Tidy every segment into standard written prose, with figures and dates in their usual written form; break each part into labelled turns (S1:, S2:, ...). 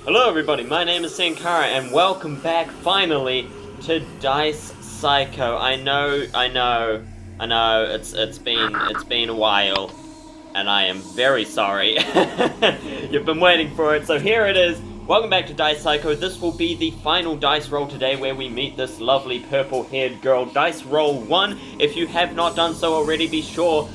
S1: Hello everybody, my name is Sankara and welcome back finally to Dice Psycho. I know, it's been a while and I am very sorry. You've been waiting for it, so here it is. Welcome back to Dice Psycho. This will be the final dice roll today where we meet this lovely purple-haired girl. Dice roll 1. If you have not done so already, be sure,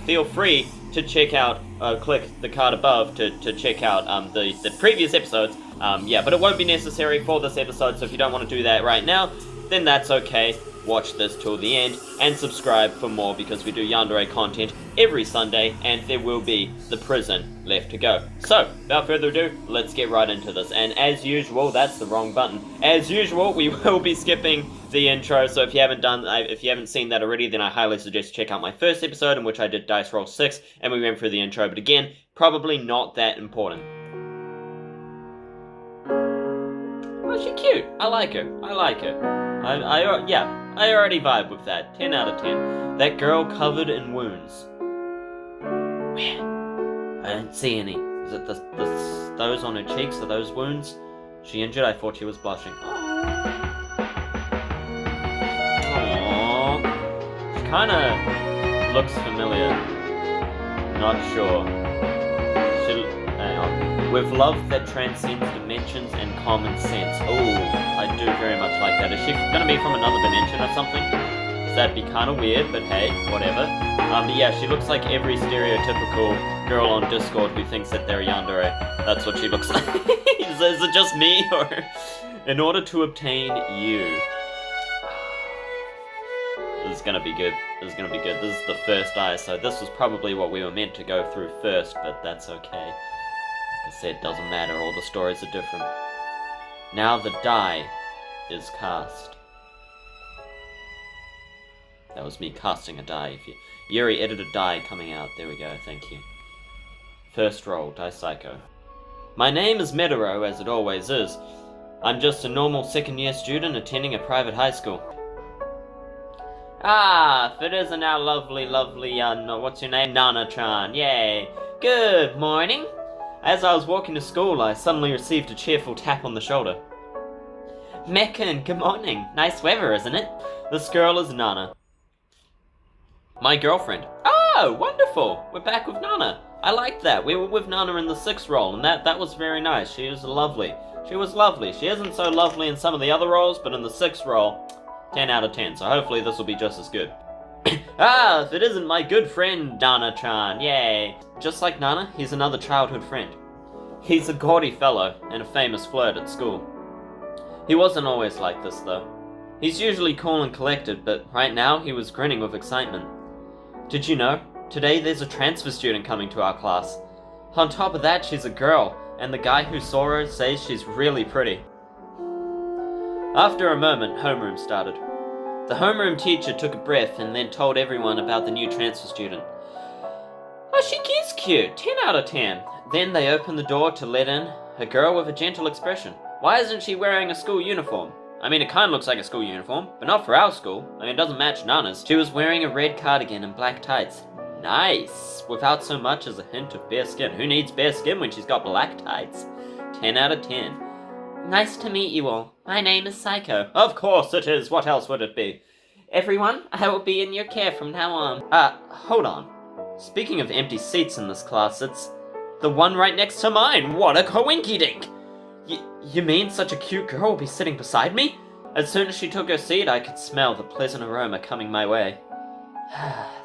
S1: feel free to check out, click the card above to check out the previous episodes. But it won't be necessary for this episode, so if you don't want to do that right now, then that's okay. Watch this till the end, and subscribe for more, because we do Yandere content every Sunday, and there will be the prison left to go. So, without further ado, let's get right into this. And as usual, that's the wrong button. As usual, we will be skipping the intro, so if you haven't seen that already, then I highly suggest check out my first episode in which I did Dice Roll 6, and we went through the intro, but again, probably not that important. Oh, she's cute. I like her. I already vibe with that. 10 out of 10. That girl covered in wounds. Where? I don't see any. Is it those on her cheeks? Are those wounds? She injured? I thought she was blushing. Aww. She kinda looks familiar. Not sure. Hang on. With love that transcends dimensions and common sense. Oh, I do very much like that. Is she gonna be from another dimension or something? That'd be kind of weird, but hey, whatever. But yeah, she looks like every stereotypical girl on Discord who thinks that they're Yandere. That's what she looks like. Is it just me, or? In order to obtain you. This is gonna be good. This is the first eye, so this was probably what we were meant to go through first, but that's okay. Like I said, doesn't matter, all the stories are different. Now the die is cast. That was me casting a die. Yuri edited die coming out. There we go, thank you. First roll, Dice Psycho. My name is Medero, as it always is. I'm just a normal second-year student attending a private high school. Ah, if it isn't our lovely, what's your name? Nana-chan, yay. Good morning. As I was walking to school, I suddenly received a cheerful tap on the shoulder. Mekan, good morning. Nice weather, isn't it? This girl is Nana. My girlfriend. Oh, wonderful. We're back with Nana. I liked that. We were with Nana in the 6th roll, and that was very nice. She was lovely. She isn't so lovely in some of the other rolls, but in the 6th roll, 10 out of 10. So hopefully this will be just as good. Ah, if it isn't my good friend, Nana-chan, yay. Just like Nana, he's another childhood friend. He's a gaudy fellow, and a famous flirt at school. He wasn't always like this, though. He's usually cool and collected, but right now he was grinning with excitement. Did you know? Today there's a transfer student coming to our class. On top of that, she's a girl, and the guy who saw her says she's really pretty. After a moment, homeroom started. The homeroom teacher took a breath and then told everyone about the new transfer student. Oh, she is cute. 10 out of 10. Then they opened the door to let in a girl with a gentle expression. Why isn't she wearing a school uniform? I mean, it kind of looks like a school uniform, but not for our school. I mean, it doesn't match Nana's. She was wearing a red cardigan and black tights. Nice. Without so much as a hint of bare skin. Who needs bare skin when she's got black tights? 10 out of 10. Nice to meet you all. My name is Psycho. Of course it is. What else would it be? Everyone, I will be in your care from now on. Hold on. Speaking of empty seats in this class, it's the one right next to mine. What a coinky-dink! You mean such a cute girl will be sitting beside me? As soon as she took her seat, I could smell the pleasant aroma coming my way.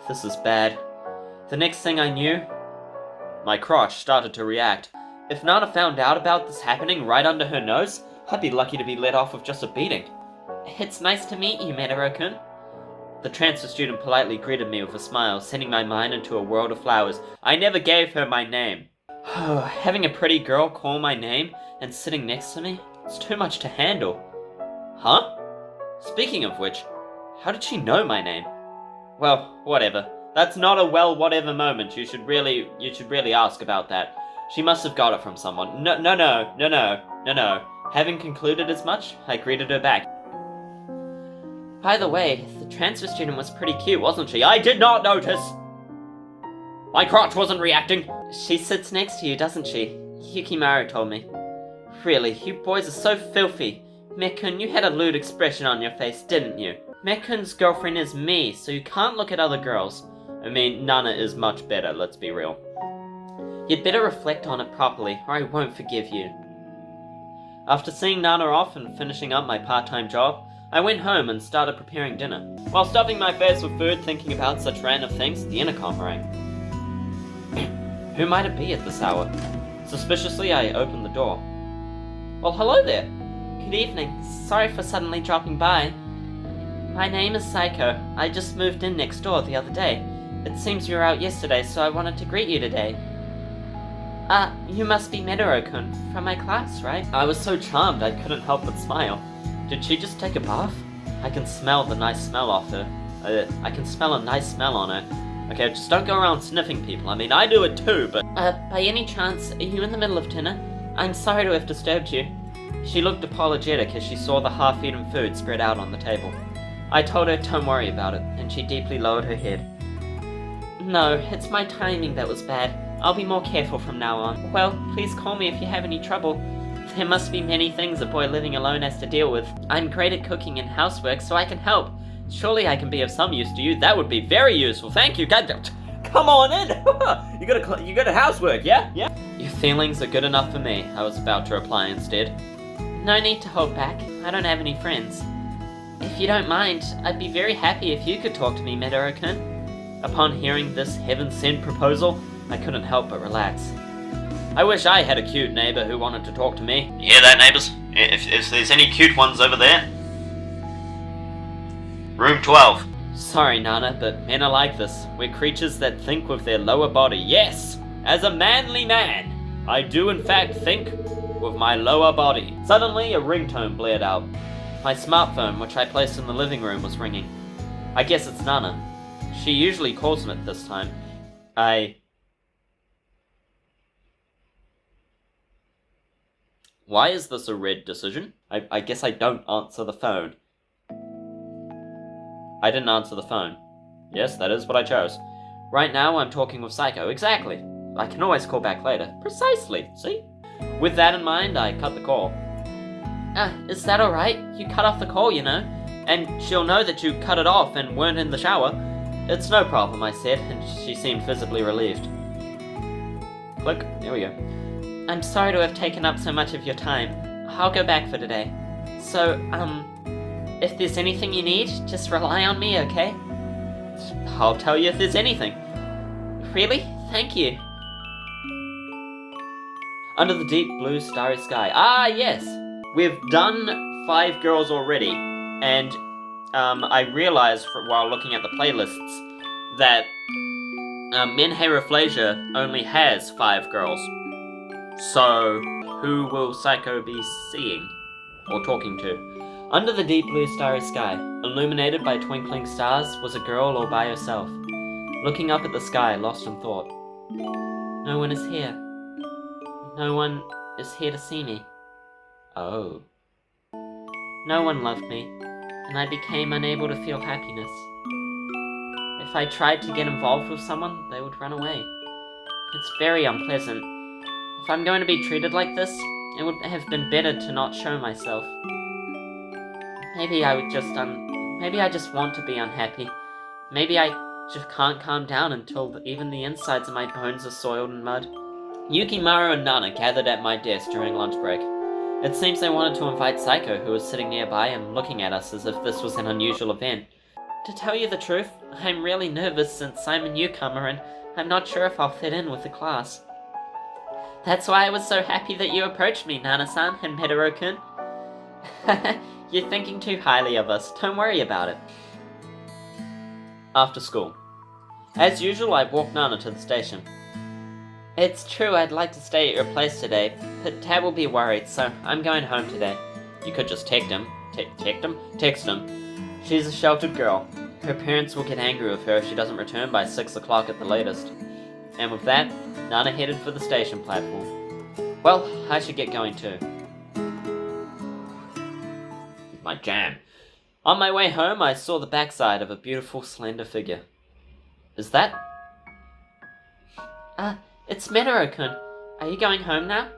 S1: This is bad. The next thing I knew, my crotch started to react. If Nana found out about this happening right under her nose, I'd be lucky to be let off with just a beating. It's nice to meet you, Medero-kun. The transfer student politely greeted me with a smile, sending my mind into a world of flowers. I never gave her my name. Having a pretty girl call my name and sitting next to me, it's too much to handle. Huh? Speaking of which, how did she know my name? Well, whatever. That's not a whatever moment. You should really ask about that. She must have got it from someone. No. Having concluded as much, I greeted her back. By the way, the transfer student was pretty cute, wasn't she? I did not notice! My crotch wasn't reacting! She sits next to you, doesn't she? Yukimaru told me. Really, you boys are so filthy. Mekun, you had a lewd expression on your face, didn't you? Mekun's girlfriend is me, so you can't look at other girls. I mean, Nana is much better, let's be real. You'd better reflect on it properly, or I won't forgive you. After seeing Nana off and finishing up my part-time job, I went home and started preparing dinner. While stuffing my face with food, thinking about such random things, the intercom rang. Who might it be at this hour? Suspiciously, I opened the door. Well, hello there. Good evening. Sorry for suddenly dropping by. My name is Psycho. I just moved in next door the other day. It seems you were out yesterday, so I wanted to greet you today. You must be Medoro-kun from my class, right? I was so charmed I couldn't help but smile. Did she just take a bath? I can smell the nice smell off her. I can smell a nice smell on her. Okay, just don't go around sniffing people. I mean, I do it too, but... by any chance, are you in the middle of dinner? I'm sorry to have disturbed you. She looked apologetic as she saw the half-eaten food spread out on the table. I told her don't worry about it, and she deeply lowered her head. No, it's my timing that was bad. I'll be more careful from now on. Well, please call me if you have any trouble. There must be many things a boy living alone has to deal with. I'm great at cooking and housework, so I can help. Surely I can be of some use to you. That would be very useful. Thank you. God, come on in. You got a housework, yeah? Yeah. Your feelings are good enough for me, I was about to reply instead. No need to hold back. I don't have any friends. If you don't mind, I'd be very happy if you could talk to me, Medoro-kun. Upon hearing this heaven-sent proposal, I couldn't help but relax. I wish I had a cute neighbor who wanted to talk to me. You hear that, neighbors? If there's any cute ones over there. Room 12. Sorry, Nana, but men are like this. We're creatures that think with their lower body. Yes! As a manly man, I do in fact think with my lower body. Suddenly, a ringtone blared out. My smartphone, which I placed in the living room, was ringing. I guess it's Nana. She usually calls me at this time. Why is this a red decision? I guess I don't answer the phone. I didn't answer the phone. Yes, that is what I chose. Right now, I'm talking with Psycho. Exactly. I can always call back later. Precisely, see? With that in mind, I cut the call. Is that alright? You cut off the call, you know. And she'll know that you cut it off and weren't in the shower. It's no problem, I said, and she seemed visibly relieved. Click. There we go. I'm sorry to have taken up so much of your time. I'll go back for today. So, if there's anything you need, just rely on me, okay? I'll tell you if there's anything. Really? Thank you. Under the deep blue starry sky. Ah, yes! We've done 5 girls already, and I realized while looking at the playlists that MenheRafflesia only has 5 girls. So, who will Psycho be seeing or talking to? Under the deep blue starry sky, illuminated by twinkling stars, was a girl all by herself, looking up at the sky, lost in thought. No one is here. No one is here to see me. Oh. No one loved me, and I became unable to feel happiness. If I tried to get involved with someone, they would run away. It's very unpleasant. If I'm going to be treated like this, it would have been better to not show myself. Maybe I just want to be unhappy. Maybe I just can't calm down until even the insides of my bones are soiled in mud. Yukimaru and Nana gathered at my desk during lunch break. It seems they wanted to invite Psycho, who was sitting nearby and looking at us as if this was an unusual event. To tell you the truth, I'm really nervous since I'm a newcomer and I'm not sure if I'll fit in with the class. That's why I was so happy that you approached me, Nana-san and Medoro-kun. You're thinking too highly of us. Don't worry about it. After school. As usual, I walked Nana to the station. It's true I'd like to stay at your place today, but Dad will be worried, so I'm going home today. You could just text him. Text him. She's a sheltered girl. Her parents will get angry with her if she doesn't return by 6 o'clock at the latest. And with that, Nana headed for the station platform. Well, I should get going too. My jam. On my way home, I saw the backside of a beautiful, slender figure. Is that? It's Medoro-kun. Are you going home now?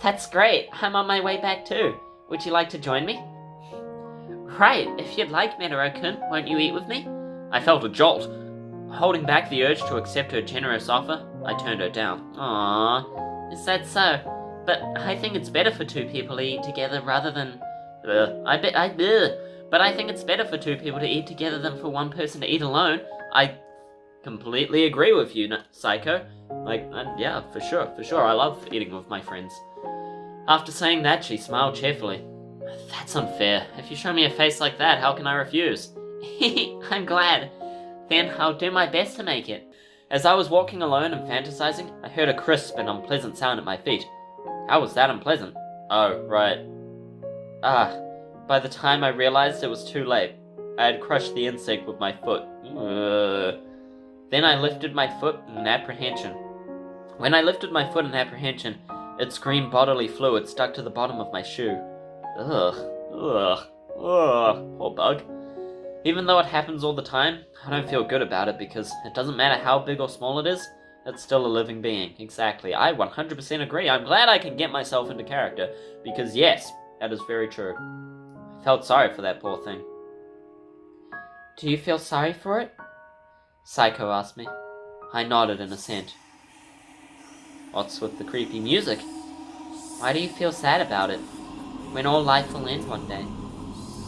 S1: That's great. I'm on my way back too. Would you like to join me? Right, if you'd like, Metaro-kun, won't you eat with me? I felt a jolt. Holding back the urge to accept her generous offer, I turned her down. Aww, is that so? But I think it's better for two people to eat together rather than... But I think it's better for two people to eat together than for one person to eat alone. I completely agree with you, Psycho. Yeah, for sure, I love eating with my friends. After saying that, she smiled cheerfully. That's unfair. If you show me a face like that, how can I refuse? I'm glad. Then I'll do my best to make it. As I was walking alone and fantasizing, I heard a crisp and unpleasant sound at my feet. How was that unpleasant? Oh, right. By the time I realized it was too late, I had crushed the insect with my foot. Then I lifted my foot in apprehension. When I lifted my foot in apprehension, its green bodily fluid stuck to the bottom of my shoe. Ugh, poor bug. Even though it happens all the time, I don't feel good about it because it doesn't matter how big or small it is, it's still a living being. Exactly, I 100% agree. I'm glad I can get myself into character, because yes, that is very true. I felt sorry for that poor thing. Do you feel sorry for it? Psycho asked me. I nodded in assent. What's with the creepy music? Why do you feel sad about it, when all life will end one day?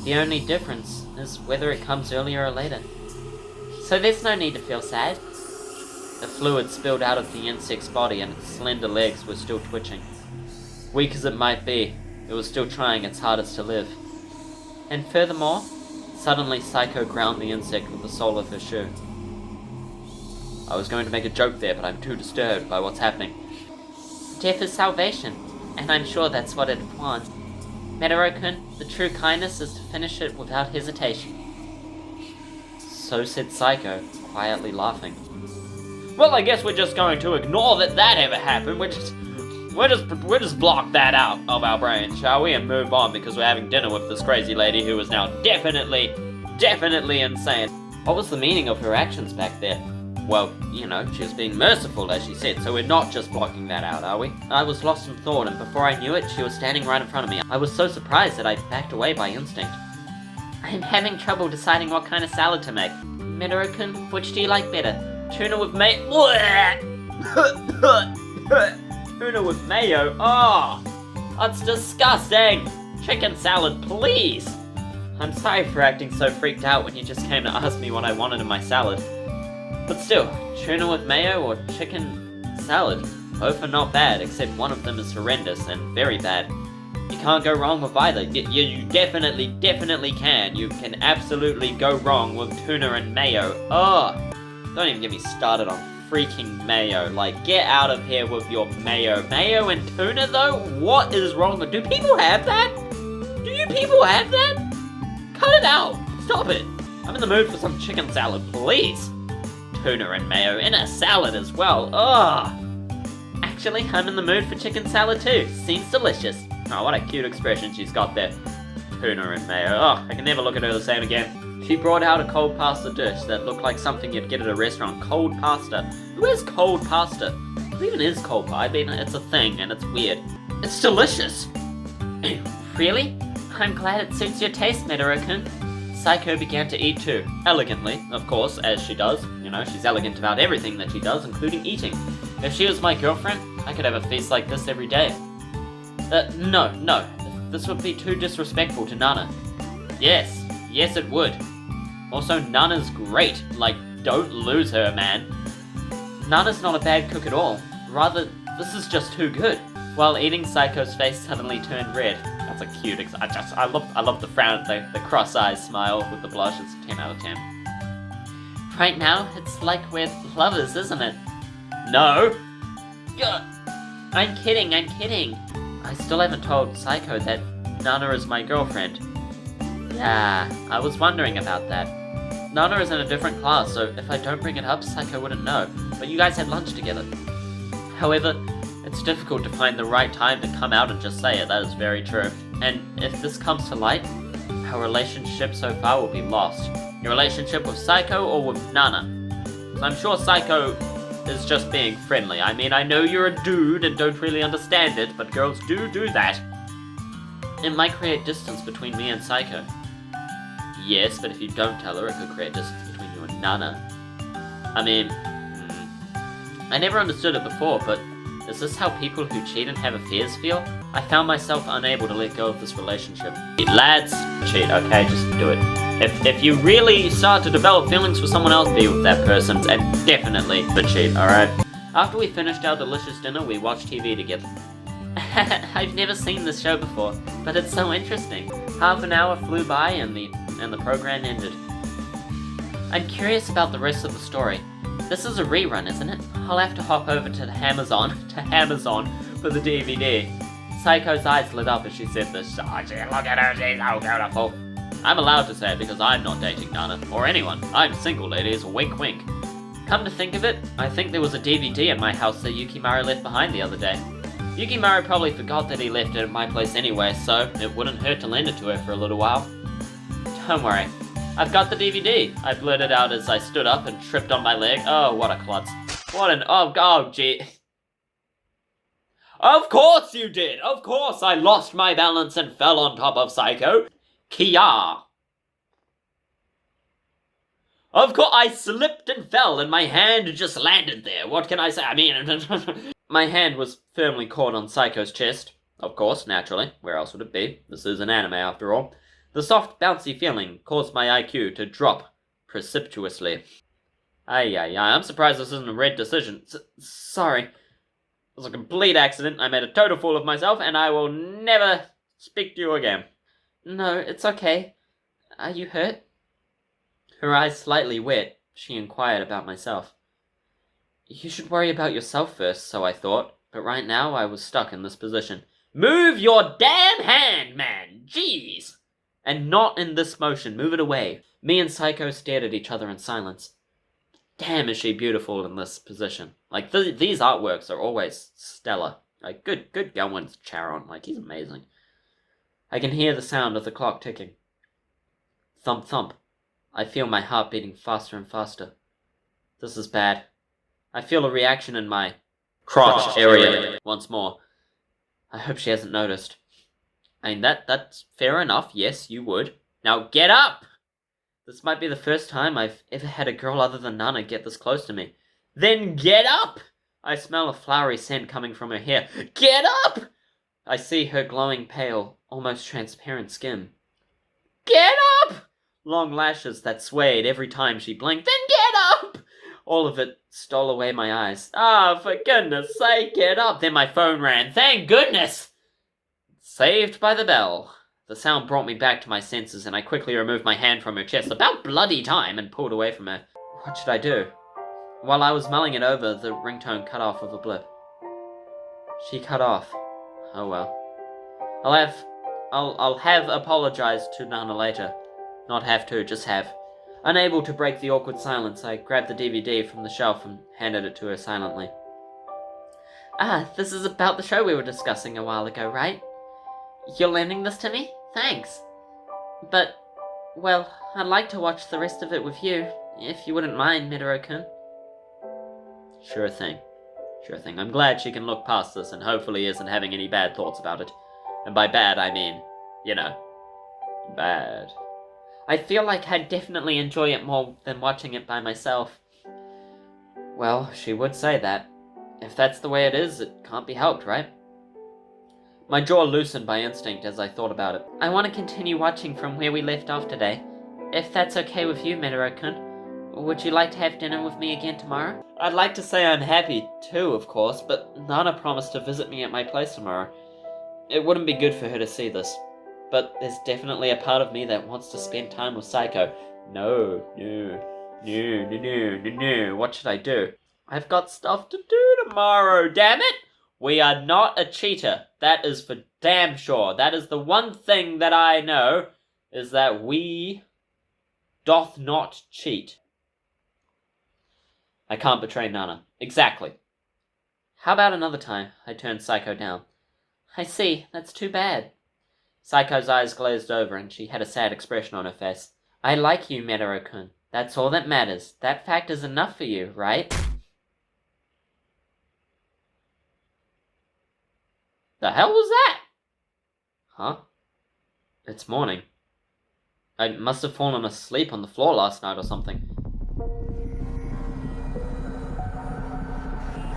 S1: The only difference is whether it comes earlier or later. So there's no need to feel sad. The fluid spilled out of the insect's body and its slender legs were still twitching. Weak as it might be, it was still trying its hardest to live. And furthermore, suddenly Psycho ground the insect with the sole of her shoe. I was going to make a joke there, but I'm too disturbed by what's happening. Death is salvation, and I'm sure that's what it wants. Metaro-kun, the true kindness is to finish it without hesitation. So said Psycho, quietly laughing. Well, I guess we're just going to ignore that ever happened. We'll just block that out of our brain, shall we, and move on because we're having dinner with this crazy lady who is now definitely insane. What was the meaning of her actions back there? Well, she was being merciful, as she said, so we're not just blocking that out, are we? I was lost in thought, and before I knew it, she was standing right in front of me. I was so surprised that I backed away by instinct. I'm having trouble deciding what kind of salad to make. Metaro-kun, which do you like better? Tuna with mayo? Tuna with mayo? Oh, that's disgusting! Chicken salad, please! I'm sorry for acting so freaked out when you just came to ask me what I wanted in my salad. But still, tuna with mayo or chicken salad, both are not bad, except one of them is horrendous and very bad. You can't go wrong with either. You definitely can. You can absolutely go wrong with tuna and mayo. Oh, don't even get me started on freaking mayo. Get out of here with your mayo. Mayo and tuna, though? What is wrong with... Do people have that? Do you people have that? Cut it out. Stop it. I'm in the mood for some chicken salad, please. Tuna and mayo in a salad as well. Ugh. Actually, I'm in the mood for chicken salad too. Seems delicious. Oh, what a cute expression she's got there. Tuna and mayo. Oh, I can never look at her the same again. She brought out a cold pasta dish that looked like something you'd get at a restaurant. Cold pasta. Who has cold pasta? What even is cold pasta? I mean, it's a thing and it's weird. It's delicious. Really? I'm glad it suits your taste, Metaro-kun. Psycho began to eat too. Elegantly, of course, as she does. She's elegant about everything that she does, including eating. If she was my girlfriend, I could have a feast like this every day. No. This would be too disrespectful to Nana. Yes, it would. Also, Nana's great. Don't lose her, man. Nana's not a bad cook at all. Rather, this is just too good. While eating, Psycho's face suddenly turned red. That's a cute I love the frown, the cross-eyed smile with the blush. It's 10 out of 10. Right now, it's like we're lovers, isn't it? No! I'm kidding. I still haven't told Psycho that Nana is my girlfriend. Yeah, I was wondering about that. Nana is in a different class, so if I don't bring it up, Psycho wouldn't know. But you guys had lunch together. However, it's difficult to find the right time to come out and just say it, that is very true. And if this comes to light, our relationship so far will be lost. Your relationship with Psycho or with Nana? So I'm sure Psycho is just being friendly. I mean, I know you're a dude and don't really understand it, but girls do that. It might create distance between me and Psycho. Yes, but if you don't tell her, it could create distance between you and Nana. I mean, I never understood it before, but is this how people who cheat and have affairs feel? I found myself unable to let go of this relationship. Lads, cheat, okay? Just do it. If you really start to develop feelings for someone else, be with that person, and definitely the cheat, alright? After we finished our delicious dinner, we watched TV together. I've never seen this show before, but it's so interesting. Half an hour flew by and the program ended. I'm curious about the rest of the story. This is a rerun, isn't it? I'll have to hop over to Amazon for the DVD. Psycho's eyes lit up as she said this. Oh, gee, look at her, she's so beautiful. I'm allowed to say it because I'm not dating Nana, or anyone. I'm single, ladies, wink wink. Come to think of it, I think there was a DVD in my house that Yukimaro left behind the other day. Yukimaro probably forgot that he left it at my place anyway, so it wouldn't hurt to lend it to her for a little while. Don't worry, I've got the DVD, I blurted out as I stood up and tripped on my leg. Oh, what a klutz. Oh, gee. Of course you did! Of course I lost my balance and fell on top of Psycho. Kia! Of course I slipped and fell and my hand just landed there. What can I say? I mean, my hand was firmly caught on Psycho's chest. Of course, naturally. Where else would it be? This is an anime after all. The soft, bouncy feeling caused my IQ to drop precipitously. I'm surprised this isn't a red decision. Sorry. It was a complete accident. I made a total fool of myself, and I will never speak to you again. No, it's okay. Are you hurt? Her eyes slightly wet, she inquired about myself. You should worry about yourself first, so I thought, but right now I was stuck in this position. Move your damn hand, man! Jeez! And not in this motion, move it away. Me and Psycho stared at each other in silence. Damn, is she beautiful in this position. Like, these artworks are always stellar. Like, good going, Charon. Like, he's amazing. I can hear the sound of the clock ticking. Thump, thump. I feel my heart beating faster and faster. This is bad. I feel a reaction in my crotch area once more. I hope she hasn't noticed. I mean, that's fair enough. Yes, you would. Now get up! This might be the first time I've ever had a girl other than Nana get this close to me. Then get up! I smell a flowery scent coming from her hair. Get up! I see her glowing pale, almost transparent skin. Get up! Long lashes that swayed every time she blinked. Then get up! All of it stole away my eyes. Ah, for goodness sake, get up! Then my phone rang. Thank goodness! Saved by the bell. The sound brought me back to my senses, and I quickly removed my hand from her chest, about bloody time, and pulled away from her. What should I do? While I was mulling it over, the ringtone cut off with a blip. She cut off. Oh well. I'll have apologized to Nana later. Not have to, just have. Unable to break the awkward silence, I grabbed the DVD from the shelf and handed it to her silently. Ah, this is about the show we were discussing a while ago, right? You're lending this to me? Thanks. But, well, I'd like to watch the rest of it with you, if you wouldn't mind, Midoro-kun. Sure thing. Sure thing. I'm glad she can look past this and hopefully isn't having any bad thoughts about it. And by bad, I mean, you know, bad. I feel like I'd definitely enjoy it more than watching it by myself. Well, she would say that. If that's the way it is, it can't be helped, right? My jaw loosened by instinct as I thought about it. I want to continue watching from where we left off today. If that's okay with you, Midoro-kun, would you like to have dinner with me again tomorrow? I'd like to say I'm happy too, of course, but Nana promised to visit me at my place tomorrow. It wouldn't be good for her to see this. But there's definitely a part of me that wants to spend time with Psycho. No. What should I do? I've got stuff to do tomorrow, damn it! We are not a cheater. That is for damn sure. That is the one thing that I know, is that we doth not cheat. I can't betray Nana. Exactly. How about another time? I turned Psycho down. I see. That's too bad. Psycho's eyes glazed over and she had a sad expression on her face. I like you, Midoro-kun. That's all that matters. That fact is enough for you, right? The hell was that? Huh? It's morning. I must have fallen asleep on the floor last night or something.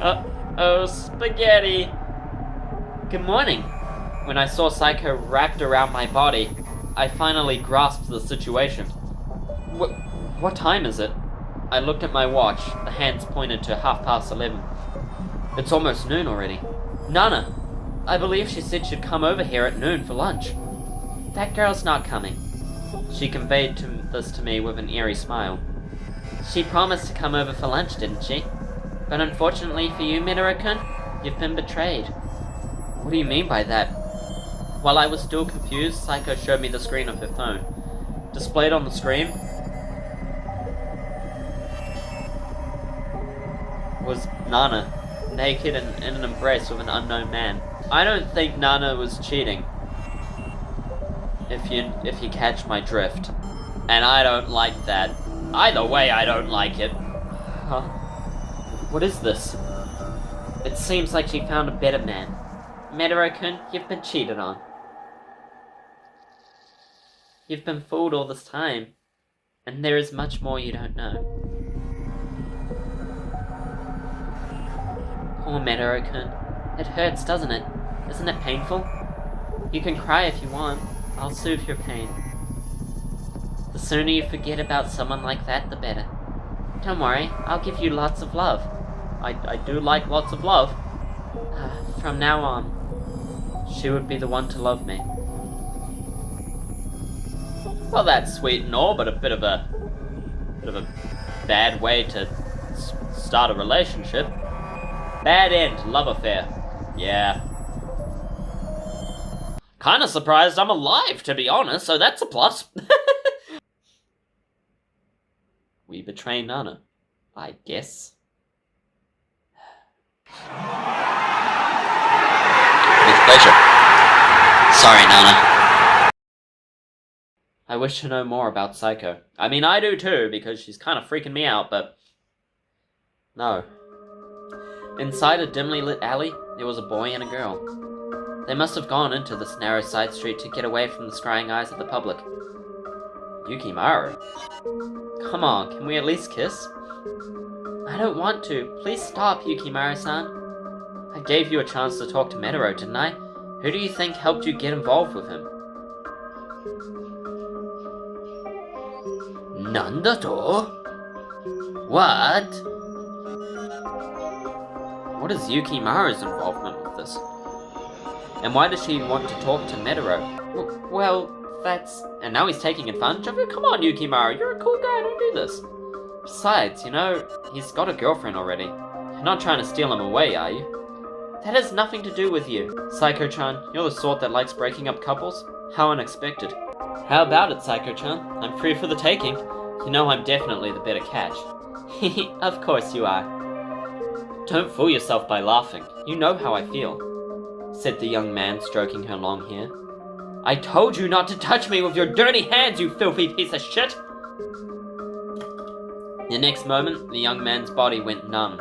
S1: Oh, spaghetti! Good morning. When I saw Psycho wrapped around my body, I finally grasped the situation. What time is it? I looked at my watch. The hands pointed to 11:30. It's almost noon already. Nana! I believe she said she'd come over here at noon for lunch. That girl's not coming. She conveyed this to me with an eerie smile. She promised to come over for lunch, didn't she? But unfortunately for you, Midori-kun, you've been betrayed. What do you mean by that? While I was still confused, Psycho showed me the screen of her phone. Displayed on the screen was Nana, naked and in an embrace with an unknown man. I don't think Nana was cheating, if you catch my drift. And I don't like that. Either way, I don't like it. Huh? What is this? It seems like she found a better man. Midori-kun, you've been cheated on. You've been fooled all this time, and there is much more you don't know. Poor Midori-kun. It hurts, doesn't it? Isn't it painful? You can cry if you want. I'll soothe your pain. The sooner you forget about someone like that, the better. Don't worry, I'll give you lots of love. I do like lots of love. From now on, she would be the one to love me. Well, that's sweet and all, but a bit of a bad way to start a relationship. Bad end, love affair. Yeah. Kinda surprised I'm alive, to be honest, so that's a plus. We betray Nana, I guess. With pleasure. Sorry, Nana. I wish to know more about Psycho. I mean, I do too, because she's kind of freaking me out, but... No. Inside a dimly lit alley, there was a boy and a girl. They must have gone into this narrow side street to get away from the scrying eyes of the public. Yukimaru? Come on, can we at least kiss? I don't want to. Please stop, Yukimaru-san. I gave you a chance to talk to Metaro, didn't I? Who do you think helped you get involved with him? Nandato? What? What is Yukimaru's involvement with this? And why does she want to talk to Metaro? Well, that's... And now he's taking advantage of her? Come on, Yukimaru, you're a cool guy, don't do this. Besides, you know, he's got a girlfriend already. You're not trying to steal him away, are you? That has nothing to do with you. Psycho-chan, you're the sort that likes breaking up couples? How unexpected. How about it, Psycho-chan? I'm free for the taking. You know I'm definitely the better catch. Of course you are. Don't fool yourself by laughing. You know how I feel, said the young man, stroking her long hair. I told you not to touch me with your dirty hands, you filthy piece of shit! The next moment, the young man's body went numb,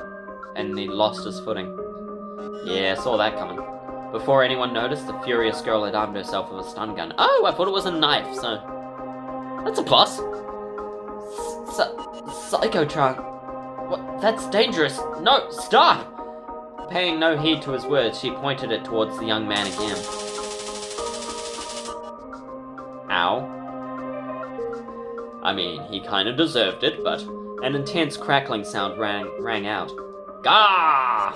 S1: and he lost his footing. Yeah, saw that coming. Before anyone noticed, the furious girl had armed herself with a stun gun. Oh, I thought it was a knife, so... That's a plus. Psycho-chan. What? That's dangerous. No, stop! Paying no heed to his words, she pointed it towards the young man again. Ow. I mean, he kind of deserved it, but an intense crackling sound rang out. Gah!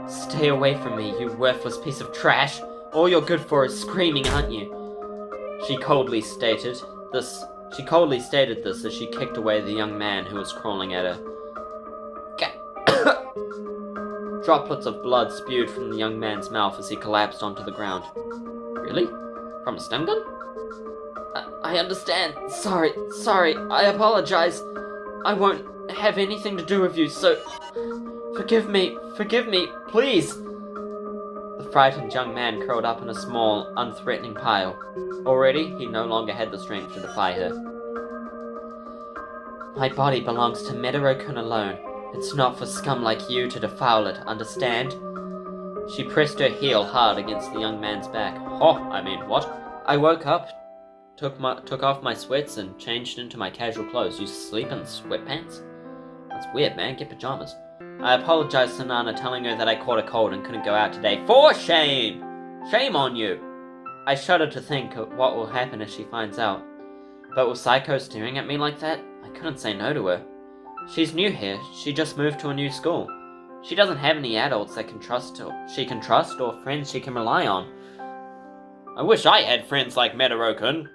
S1: Stay away from me, you worthless piece of trash. All you're good for is screaming, aren't you? She coldly stated this as she kicked away the young man who was crawling at her. Droplets of blood spewed from the young man's mouth as he collapsed onto the ground. Really? From a stun gun? I understand. Sorry, I apologize. I won't have anything to do with you, so... Forgive me, please! The frightened young man curled up in a small, unthreatening pile. Already, he no longer had the strength to defy her. My body belongs to Metaro-kun alone. It's not for scum like you to defile it, understand? She pressed her heel hard against the young man's back. What? I woke up, took off my sweats and changed into my casual clothes. You sleep in sweatpants? That's weird, man. Get pajamas. I apologized to Nana, telling her that I caught a cold and couldn't go out today. For shame! Shame on you! I shudder to think of what will happen if she finds out. But with Psycho staring at me like that, I couldn't say no to her. She's new here. She just moved to a new school. She doesn't have any adults that she can trust or friends she can rely on. I wish I had friends like Metaro-kun.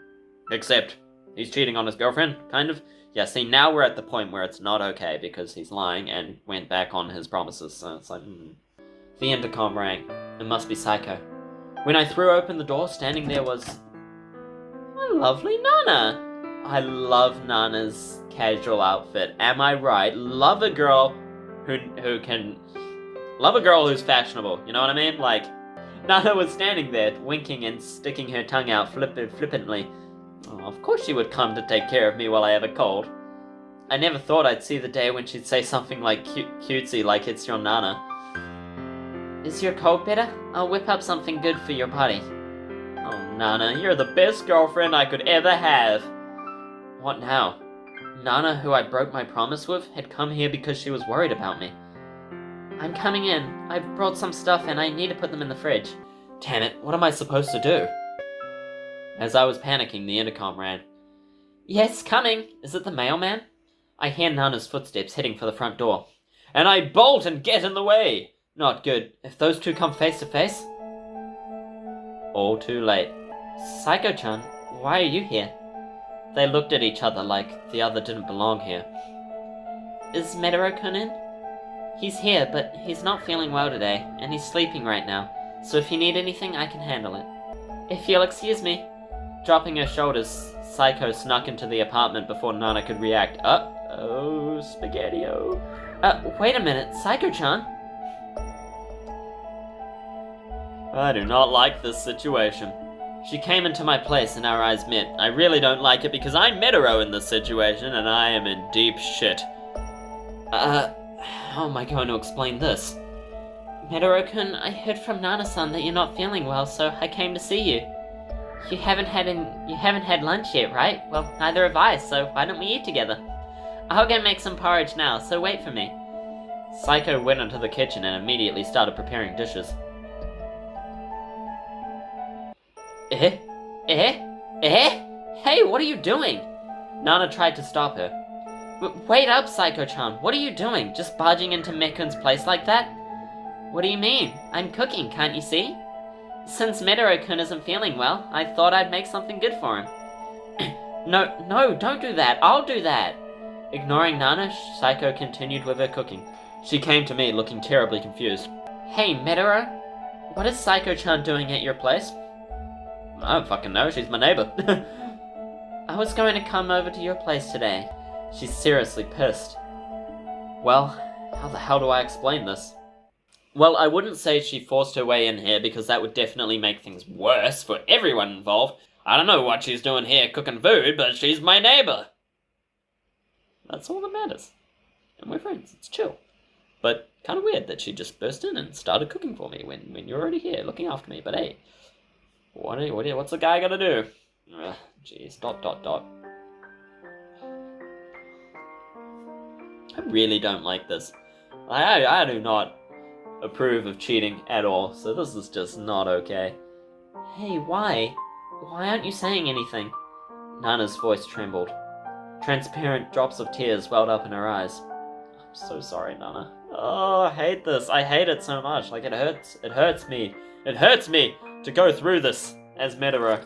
S1: Except, he's cheating on his girlfriend, kind of. Yeah, see, now we're at the point where it's not okay because he's lying and went back on his promises, so it's like, The intercom rang. It must be Psycho. When I threw open the door, standing there was a lovely Nana. I love Nana's casual outfit. Am I right? Love a girl who's fashionable. You know what I mean? Like, Nana was standing there, winking and sticking her tongue out flippantly. Oh, of course she would come to take care of me while I have a cold. I never thought I'd see the day when she'd say something like cutesy, like it's your Nana. Is your cold better? I'll whip up something good for your body. Oh, Nana, you're the best girlfriend I could ever have. What now? Nana, who I broke my promise with, had come here because she was worried about me. I'm coming in. I've brought some stuff and I need to put them in the fridge. Damn it, what am I supposed to do? As I was panicking, the intercom rang. Yes, coming. Is it the mailman? I hear Nana's footsteps heading for the front door. And I bolt and get in the way. Not good. If those two come face to face... All too late. Psycho-chan, why are you here? They looked at each other like the other didn't belong here. Is Metaro-kun in? He's here, but he's not feeling well today, and he's sleeping right now, so if you need anything, I can handle it. If you'll excuse me. Dropping her shoulders, Psycho snuck into the apartment before Nana could react. Uh-oh, spaghetti-o. Wait a minute, Psycho-chan? I do not like this situation. She came into my place and our eyes met. I really don't like it because I'm Metaro in this situation and I am in deep shit. How am I going to explain this? Metaro-kun, I heard from Nana-san that you're not feeling well, so I came to see you. You haven't had lunch yet, right? Well, neither have I, so why don't we eat together? I'll go make some porridge now, so wait for me. Psycho went into the kitchen and immediately started preparing dishes. Hey, what are you doing? Nana tried to stop her. Wait up, Psycho-chan, what are you doing? Just barging into Mekun's place like that? What do you mean? I'm cooking, can't you see? Since Metaro-kun isn't feeling well, I thought I'd make something good for him. No, don't do that, I'll do that! Ignoring Nana, Psycho continued with her cooking. She came to me, looking terribly confused. Hey, Metaro, what is Psycho-chan doing at your place? I don't fucking know, she's my neighbor. I was going to come over to your place today. She's seriously pissed. Well, how the hell do I explain this? Well, I wouldn't say she forced her way in here because that would definitely make things worse for everyone involved. I don't know what she's doing here cooking food, but she's my neighbor. That's all that matters. And we're friends, it's chill. But kind of weird that she just burst in and started cooking for me when you're already here looking after me. But hey, what's a guy gotta do? Jeez, ... I really don't like this. I do not approve of cheating at all, so this is just not okay. Hey, why? Why aren't you saying anything? Nana's voice trembled. Transparent drops of tears welled up in her eyes. I'm so sorry, Nana. Oh, I hate this. I hate it so much. Like, it hurts. It hurts me. It hurts me to go through this as Metaro.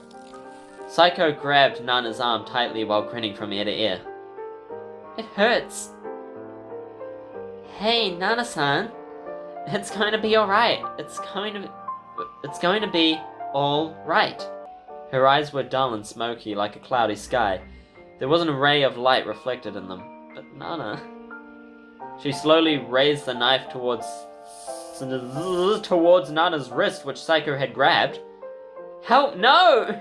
S1: Psycho grabbed Nana's arm tightly while grinning from ear to ear. It hurts. Hey, Nana-san. It's going to be alright. It's going to be alright. Her eyes were dull and smoky like a cloudy sky. There wasn't a ray of light reflected in them. But Nana... She slowly raised the knife towards Nana's wrist, which Psycho had grabbed. Help, no!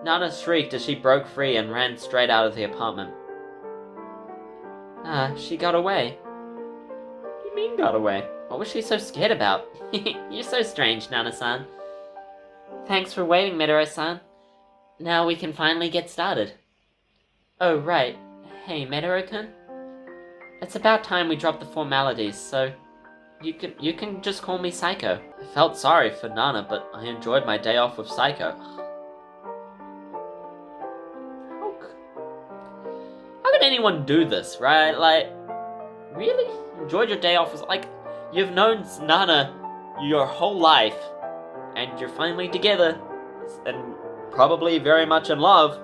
S1: Nana shrieked as she broke free and ran straight out of the apartment. She got away. What do you mean got away? What was she so scared about? You're so strange, Nana-san. Thanks for waiting, Metaro-san. Now we can finally get started. Oh, right. Hey, Metaro-kun? It's about time we dropped the formalities, so you can just call me Psycho. I felt sorry for Nana, but I enjoyed my day off with Psycho. How could anyone do this, right? Like, really? Enjoyed your day off? Like, you've known Nana your whole life, and you're finally together, and probably very much in love.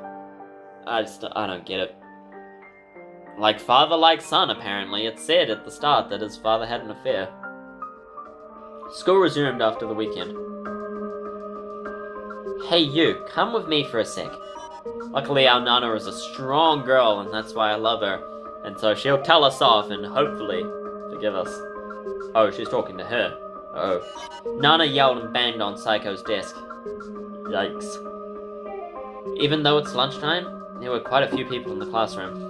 S1: I don't get it. Like father, like son, apparently. It said at the start that his father had an affair. School resumed after the weekend. Hey you, come with me for a sec. Luckily our Nana is a strong girl and that's why I love her. And so she'll tell us off and hopefully forgive us. Oh, she's talking to her. Oh. Nana yelled and banged on Psycho's desk. Yikes. Even though it's lunchtime, there were quite a few people in the classroom.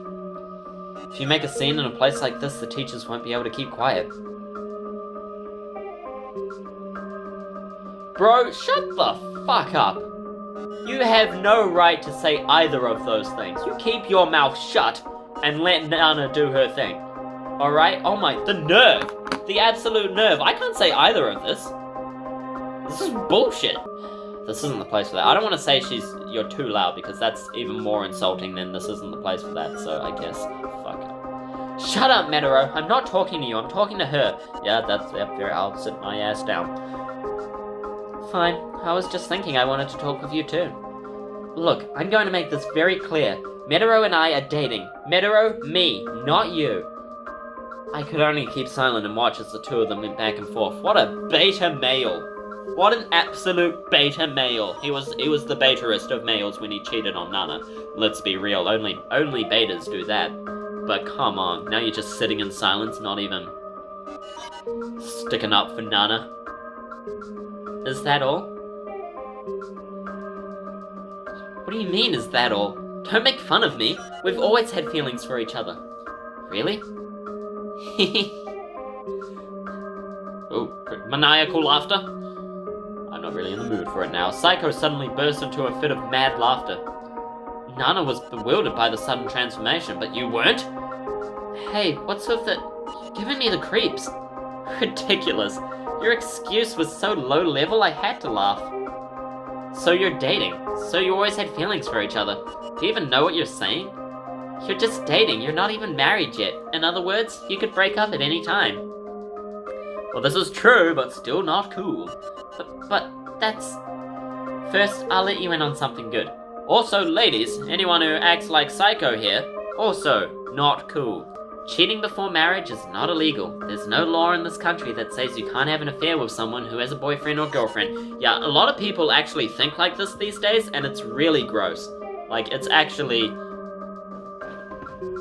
S1: If you make a scene in a place like this, the teachers won't be able to keep quiet. Bro, shut the fuck up. You have no right to say either of those things. You keep your mouth shut and let Nana do her thing. Alright? Oh my, the nerve. The absolute nerve. I can't say either of this. This is bullshit. This isn't the place for that. I don't want to say you're too loud because that's even more insulting than this isn't the place for that, so I guess, fuck up. Shut up, Metaro. I'm not talking to you, I'm talking to her. Yeah, that's fair. I'll sit my ass down. Fine. I was just thinking I wanted to talk with you too. Look, I'm going to make this very clear. Metaro and I are dating. Metaro, me, not you. I could only keep silent and watch as the two of them went back and forth. What a beta male. What an absolute beta male. He was the betaist of males when he cheated on Nana. Let's be real, only betas do that. But come on, now you're just sitting in silence, not even sticking up for Nana. Is that all? What do you mean, is that all? Don't make fun of me. We've always had feelings for each other. Really? Oh, maniacal laughter? I'm not really in the mood for it now. Psycho suddenly burst into a fit of mad laughter. Nana was bewildered by the sudden transformation, but you weren't? Hey, what's with the... You're giving me the creeps. Ridiculous. Your excuse was so low level I had to laugh. So you're dating. So you always had feelings for each other. Do you even know what you're saying? You're just dating. You're not even married yet. In other words, you could break up at any time. Well, this is true, but still not cool. But that's... First, I'll let you in on something good. Also, ladies, anyone who acts like Psycho here, also not cool. Cheating before marriage is not illegal. There's no law in this country that says you can't have an affair with someone who has a boyfriend or girlfriend. Yeah, a lot of people actually think like this these days, and it's really gross. Like, it's actually...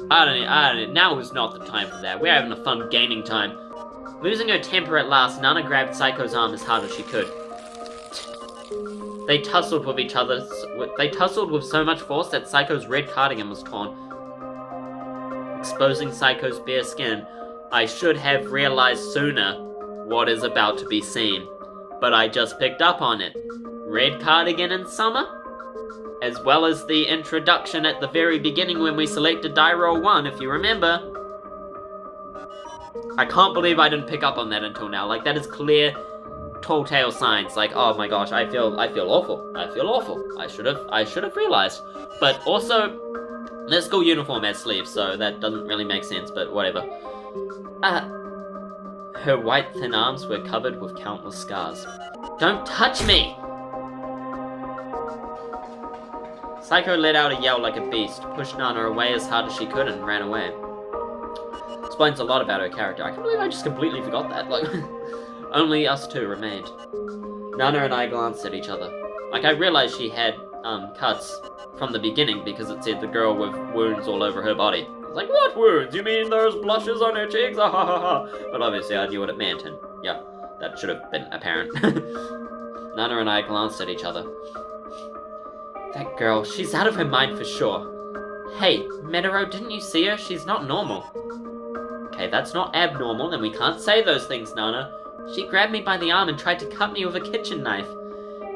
S1: I don't know, now is not the time for that. We're having a fun gaming time. Losing her temper at last, Nana grabbed Psycho's arm as hard as she could. They tussled with each other. They tussled with so much force that Psycho's red cardigan was torn, exposing Psycho's bare skin. I should have realized sooner what is about to be seen, but I just picked up on it. Red cardigan in summer? As well as the introduction at the very beginning when we selected die roll 1, if you remember. I can't believe I didn't pick up on that until now. Like, that is clear telltale signs. Like, oh my gosh, I feel awful. I feel awful. I should have realized. But also, their school uniform has sleeves, so that doesn't really make sense, but whatever. Her white thin arms were covered with countless scars. Don't touch me! Psycho let out a yell like a beast, pushed Nana away as hard as she could, and ran away. Explains a lot about her character. I can't believe I just completely forgot that. Like, only us two remained. Nana and I glanced at each other. Like, I realized she had cuts from the beginning because it said the girl with wounds all over her body. I was like, what wounds? You mean those blushes on her cheeks? Ah, ha, ha, ha. But obviously I knew what it meant, and yeah, that should have been apparent. Nana and I glanced at each other. That girl, she's out of her mind for sure. Hey, Metaro, didn't you see her? She's not normal. Okay, that's not abnormal, and we can't say those things, Nana. She grabbed me by the arm and tried to cut me with a kitchen knife.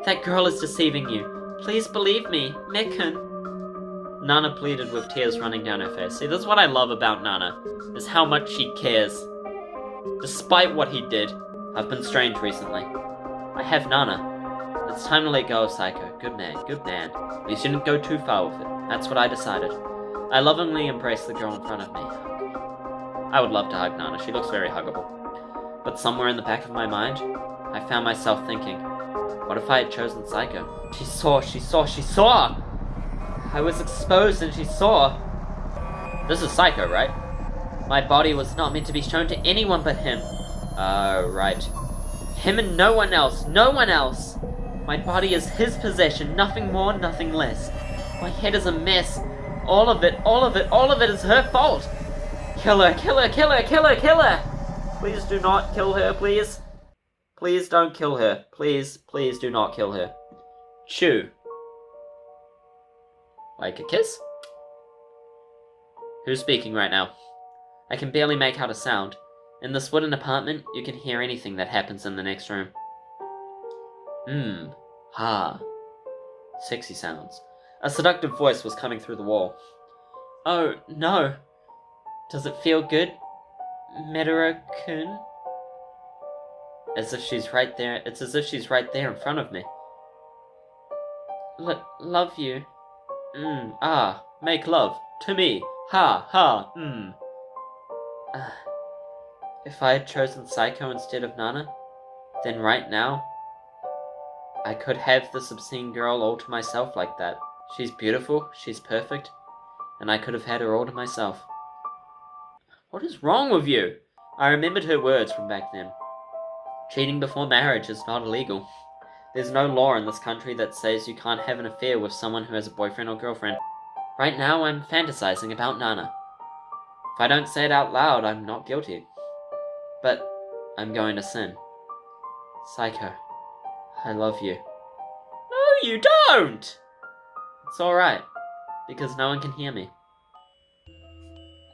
S1: That girl is deceiving you. Please believe me, Mekan. Nana pleaded with tears running down her face. See, this is what I love about Nana, is how much she cares. Despite what he did. I've been strange recently. I have Nana. It's time to let go of Psycho. Good man, good man. You shouldn't go too far with it. That's what I decided. I lovingly embraced the girl in front of me. I would love to hug Nana. She looks very huggable. But somewhere in the back of my mind, I found myself thinking, what if I had chosen Psycho? She saw! I was exposed and she saw! This is Psycho, right? My body was not meant to be shown to anyone but him. Right. Him and no one else, My body is his possession, nothing more, nothing less. My head is a mess. All of it is her fault! Kill her! Please do not kill her, please. Please don't kill her. Please do not kill her. Chew. Like a kiss? Who's speaking right now? I can barely make out a sound. In this wooden apartment, you can hear anything that happens in the next room. Ha. Sexy sounds. A seductive voice was coming through the wall. Oh, no. Does it feel good, Medora-kun? As if she's right there. It's as if she's right there in front of me. Love you. Make love. To me. Ha. If I had chosen Psycho instead of Nana, then right now, I could have this obscene girl all to myself like that. She's beautiful, she's perfect, and I could have had her all to myself. What is wrong with you? I remembered her words from back then. Cheating before marriage is not illegal. There's no law in this country that says you can't have an affair with someone who has a boyfriend or girlfriend. Right now, I'm fantasizing about Nana. If I don't say it out loud, I'm not guilty. But I'm going to sin. Psycho, I love you. No, you don't! It's alright, because no one can hear me.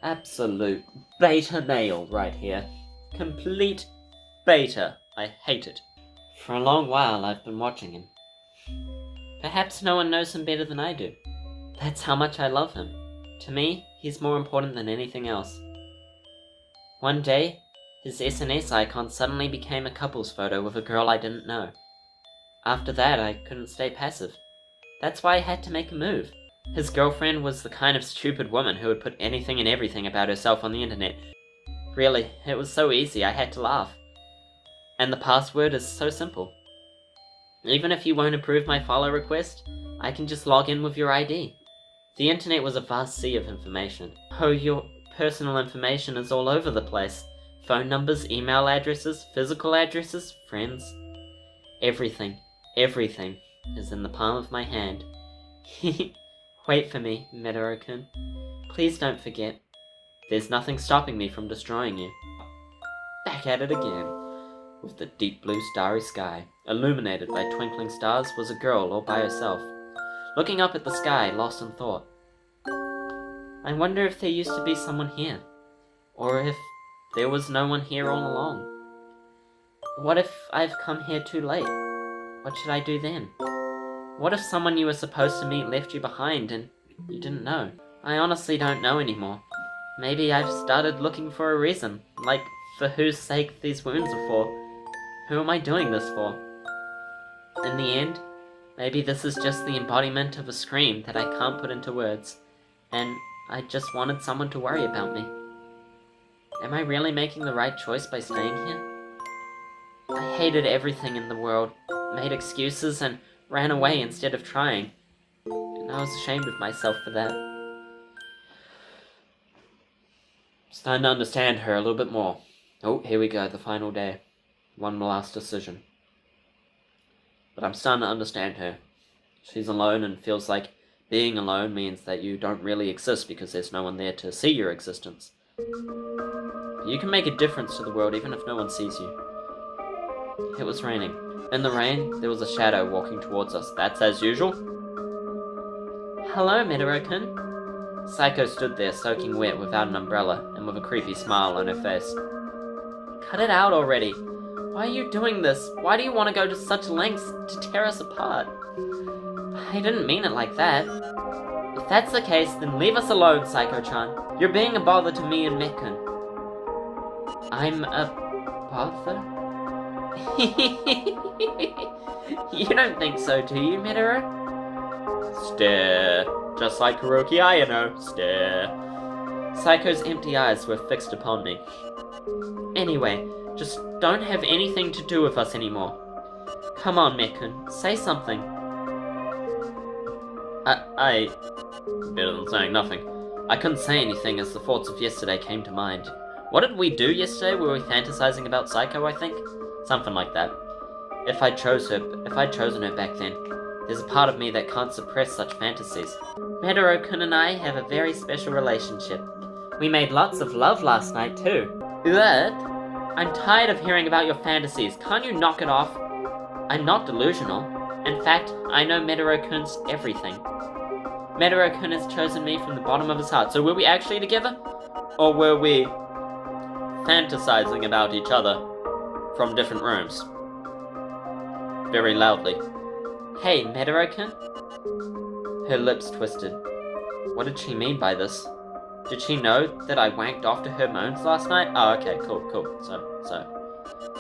S1: Absolute beta male right here. Complete beta. I hate it. For a long while, I've been watching him. Perhaps no one knows him better than I do. That's how much I love him. To me, he's more important than anything else. One day, his SNS icon suddenly became a couple's photo with a girl I didn't know. After that, I couldn't stay passive. That's why I had to make a move. His girlfriend was the kind of stupid woman who would put anything and everything about herself on the internet. Really, it was so easy, I had to laugh. And the password is so simple. Even if you won't approve my follow request, I can just log in with your ID. The internet was a vast sea of information. Oh, your personal information is all over the place. Phone numbers, email addresses, physical addresses, friends. Everything is in the palm of my hand. Wait for me, Medora-kun. Please don't forget. There's nothing stopping me from destroying you. Back at it again. With the deep blue starry sky, illuminated by twinkling stars, was a girl all by herself, looking up at the sky, lost in thought. I wonder if there used to be someone here, or if there was no one here all along. What if I've come here too late? What should I do then? What if someone you were supposed to meet left you behind and you didn't know? I honestly don't know anymore. Maybe I've started looking for a reason, like for whose sake these wounds are for. Who am I doing this for? In the end, maybe this is just the embodiment of a scream that I can't put into words, and I just wanted someone to worry about me. Am I really making the right choice by staying here? I hated everything in the world, made excuses, and ran away instead of trying, and I was ashamed of myself for that. Starting to understand her a little bit more. Oh, here we go, the final day. One last decision. But I'm starting to understand her. She's alone and feels like being alone means that you don't really exist because there's no one there to see your existence. You can make a difference to the world even if no one sees you. It was raining. In the rain, there was a shadow walking towards us. That's as usual. Hello, Medora-kun. Psycho stood there soaking wet without an umbrella and with a creepy smile on her face. Cut it out already. Why are you doing this? Why do you want to go to such lengths to tear us apart? I didn't mean it like that. If that's the case, then leave us alone, Psycho-chan. You're being a bother to me and Mekkun. I'm a bother? You don't think so, do you, Metaro? Stare. Just like Kuroki Ayano. Stare. Psycho's empty eyes were fixed upon me. Anyway, just don't have anything to do with us anymore. Come on, Mekkun, say something. I... Better than saying nothing. I couldn't say anything as the thoughts of yesterday came to mind. What did we do yesterday? Were we fantasizing about Psycho, I think? Something like that. If I'd chosen her back then, there's a part of me that can't suppress such fantasies. Metaro-kun and I have a very special relationship. We made lots of love last night, too. What? I'm tired of hearing about your fantasies. Can't you knock it off? I'm not delusional. In fact, I know Metaro-kun's everything. Metaro-kun has chosen me from the bottom of his heart. So were we actually together? Or were we fantasizing about each other from different rooms? Very loudly. Hey, Metaro-kun? Her lips twisted. What did she mean by this? Did she know that I wanked off to her moans last night? Oh, okay, cool. So,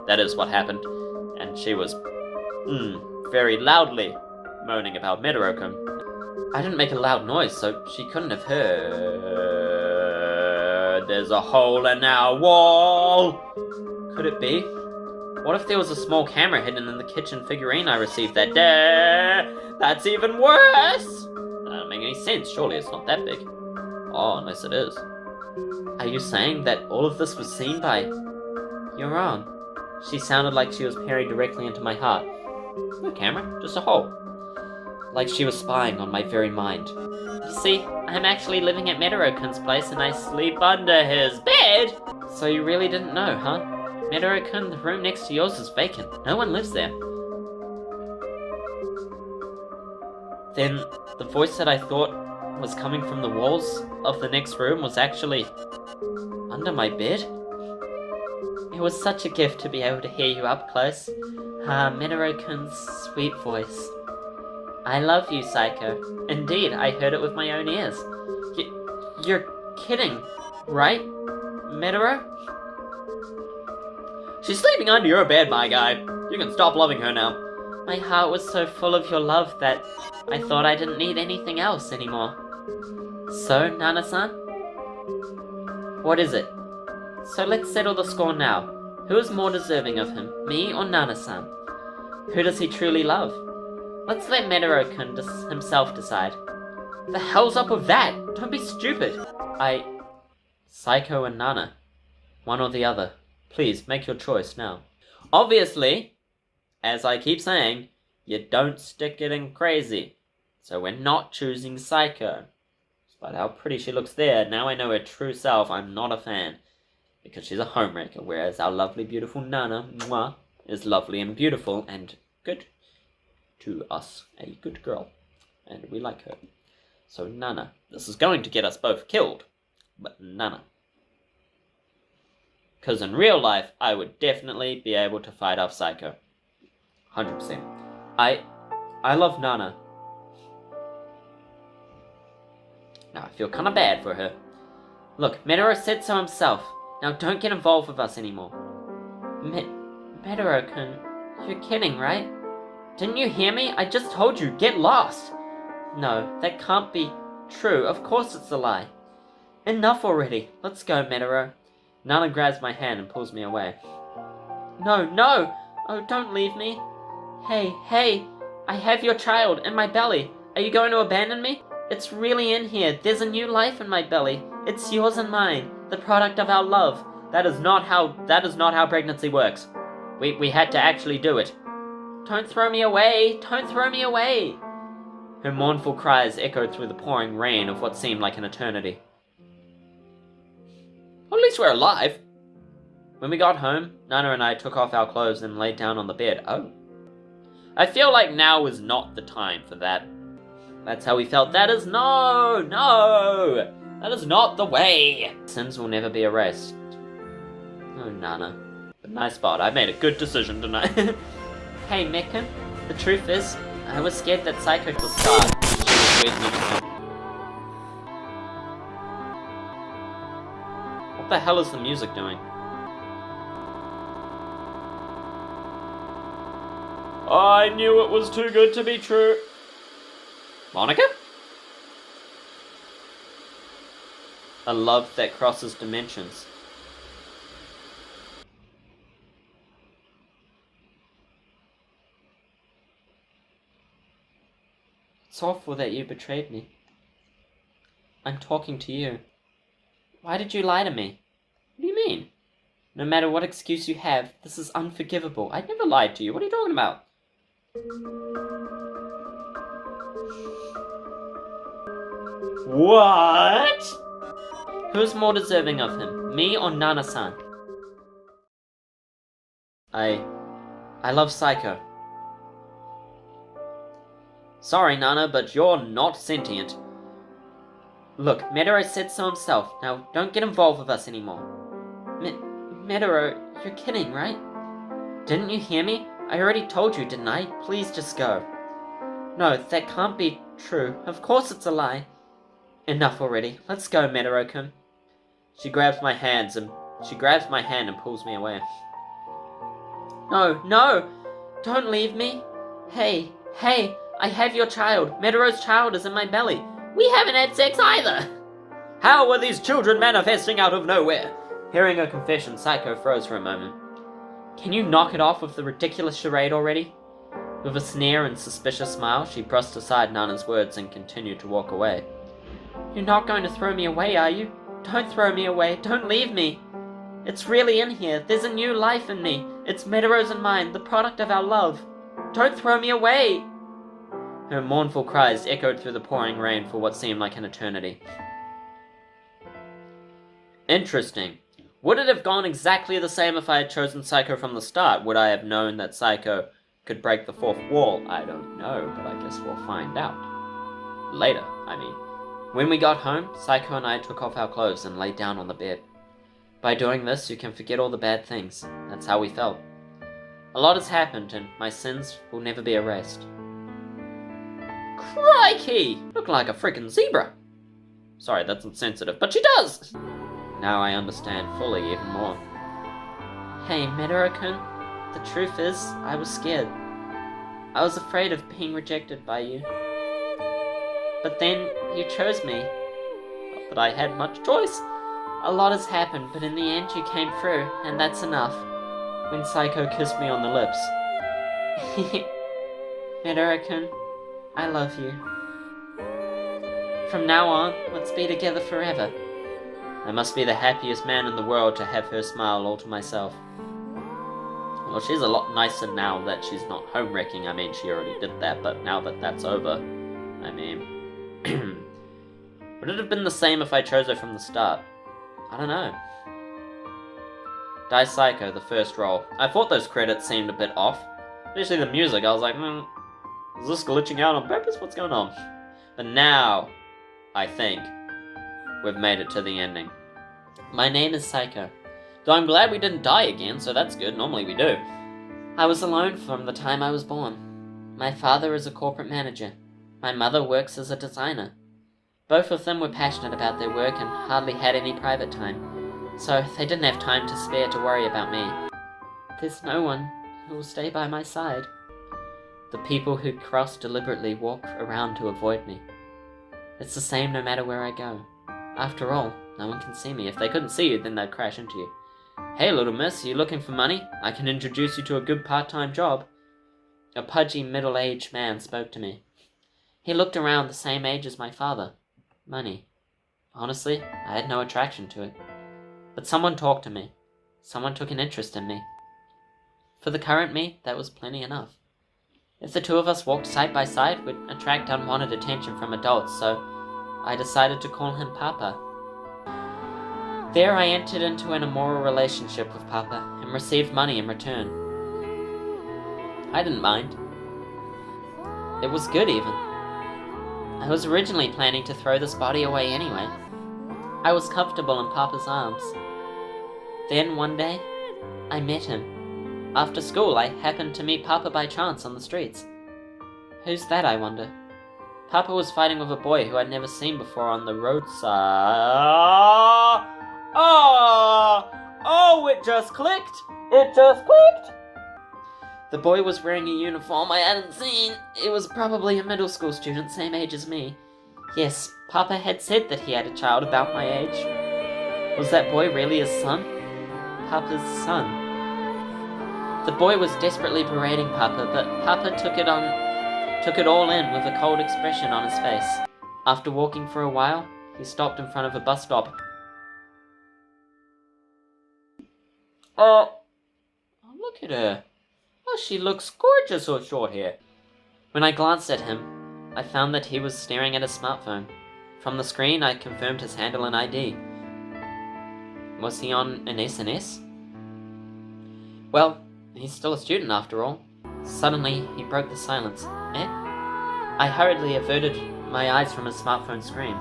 S1: that is what happened. And she was, very loudly moaning about Metaro-kun. I didn't make a loud noise, so she couldn't have heard. There's a hole in our wall! Could it be? What if there was a small camera hidden in the kitchen figurine I received that day? That's even worse! That doesn't make any sense, surely it's not that big. Oh, unless it is. Are you saying that all of this was seen by... You're wrong. She sounded like she was peering directly into my heart. No camera, just a hole. Like she was spying on my very mind. You see, I'm actually living at Metaro-kun's place and I sleep under his bed! So you really didn't know, huh? Metaro-kun, the room next to yours is vacant. No one lives there. Then, the voice that I thought was coming from the walls of the next room was actually under my bed? It was such a gift to be able to hear you up close. Metaro-kun's sweet voice. I love you, Psycho. Indeed, I heard it with my own ears. You're kidding, right, Metaro? She's sleeping under your bed, my guy. You can stop loving her now. My heart was so full of your love that I thought I didn't need anything else anymore. So, Nana-san? What is it? So let's settle the score now. Who is more deserving of him, me or Nana-san? Who does he truly love? Let's let Metaro-kun himself decide. The hell's up with that? Don't be stupid. Psycho and Nana. One or the other. Please, make your choice now. Obviously, as I keep saying, you don't stick it in crazy. So we're not choosing Psycho. Despite how pretty she looks there, now I know her true self, I'm not a fan. Because she's a homewrecker, whereas our lovely, beautiful Nana, is lovely and beautiful and good to us. A good girl. And we like her. So Nana. This is going to get us both killed. But Nana. Because in real life, I would definitely be able to fight off Psycho. 100%. I love Nana. Now I feel kind of bad for her. Look, Metaro said so himself. Now don't get involved with us anymore. Metaro-kun, you're kidding, right? Didn't you hear me? I just told you, get lost. No, that can't be true. Of course it's a lie. Enough already. Let's go, Metaro. Nana grabs my hand and pulls me away. No! Oh, don't leave me. Hey, I have your child in my belly. Are you going to abandon me? It's really in here. There's a new life in my belly. It's yours and mine, the product of our love. That is not how pregnancy works. We had to actually do it. Don't throw me away! Don't throw me away! Her mournful cries echoed through the pouring rain of what seemed like an eternity. Well, at least we're alive. When we got home, Nana and I took off our clothes and laid down on the bed. Oh. I feel like now is not the time for that. That's how we felt. That is no! That is not the way! Sins will never be erased. Oh, Nana. But nice spot. I made a good decision tonight. Hey, Mekan. The truth is, I was scared that Psycho would start. She was with me. What the hell is the music doing? I knew it was too good to be true. Monica? A love that crosses dimensions. It's awful that you betrayed me. I'm talking to you. Why did you lie to me? What do you mean? No matter what excuse you have, this is unforgivable. I never lied to you. What are you talking about? What? Who's more deserving of him, me or Nana-san? I love Psycho. Sorry, Nana, but you're not sentient. Look, Metaro said so himself. Now, don't get involved with us anymore. Metaro, you're kidding, right? Didn't you hear me? I already told you, didn't I? Please just go. No, that can't be true. Of course it's a lie. Enough already. Let's go, Metaro-kun. She grabs my hand and pulls me away. No! Don't leave me! Hey! I have your child! Metaro's child is in my belly! We haven't had sex either! How were these children manifesting out of nowhere? Hearing her confession, Psycho froze for a moment. Can you knock it off with the ridiculous charade already? With a sneer and suspicious smile, she brushed aside Nana's words and continued to walk away. You're not going to throw me away, are you? Don't throw me away. Don't leave me. It's really in here. There's a new life in me. It's Metaro's and mine, the product of our love. Don't throw me away. Her mournful cries echoed through the pouring rain for what seemed like an eternity. Interesting. Would it have gone exactly the same if I had chosen Psycho from the start? Would I have known that Psycho could break the fourth wall? I don't know, but I guess we'll find out. Later, I mean. When we got home, Psycho and I took off our clothes and laid down on the bed. By doing this, you can forget all the bad things. That's how we felt. A lot has happened, and my sins will never be erased. Crikey! Look like a frickin' zebra. Sorry, that's insensitive, but she does! Now I understand fully even more. Hey, Metaro-kun, the truth is, I was scared. I was afraid of being rejected by you. But then, you chose me. Not that I had much choice. A lot has happened, but in the end you came through, and that's enough. When Psycho kissed me on the lips. Metaro-kun, I love you. From now on, let's be together forever. I must be the happiest man in the world to have her smile all to myself. Well, she's a lot nicer now that she's not home-wrecking. I mean, she already did that, but now that that's over, I mean... Would it have been the same if I chose her from the start? I don't know. Die Psycho, the first role. I thought those credits seemed a bit off. Especially the music, I was like, is this glitching out on purpose? What's going on? But now, I think, we've made it to the ending. My name is Psycho. Though I'm glad we didn't die again, so that's good. Normally we do. I was alone from the time I was born. My father is a corporate manager. My mother works as a designer. Both of them were passionate about their work and hardly had any private time, so they didn't have time to spare to worry about me. There's no one who will stay by my side. The people who cross deliberately walk around to avoid me. It's the same no matter where I go. After all, no one can see me. If they couldn't see you, then they'd crash into you. Hey, little miss, you looking for money? I can introduce you to a good part-time job. A pudgy, middle-aged man spoke to me. He looked around the same age as my father. Money. Honestly, I had no attraction to it. But someone talked to me. Someone took an interest in me. For the current me, that was plenty enough. If the two of us walked side by side, we'd attract unwanted attention from adults, so I decided to call him Papa. There I entered into an immoral relationship with Papa and received money in return. I didn't mind. It was good even. I was originally planning to throw this body away anyway. I was comfortable in Papa's arms. Then one day, I met him. After school, I happened to meet Papa by chance on the streets. Who's that, I wonder? Papa was fighting with a boy who I'd never seen before on the roadside. Oh, it just clicked! It just clicked! The boy was wearing a uniform I hadn't seen. It was probably a middle school student, same age as me. Yes, Papa had said that he had a child about my age. Was that boy really his son? Papa's son. The boy was desperately berating Papa, but Papa took it all in with a cold expression on his face. After walking for a while, he stopped in front of a bus stop. Oh, look at her. Oh, she looks gorgeous with short hair. When I glanced at him, I found that he was staring at his smartphone. From the screen, I confirmed his handle and ID. Was he on an SNS? Well, he's still a student after all. Suddenly, he broke the silence. I hurriedly averted my eyes from his smartphone screen.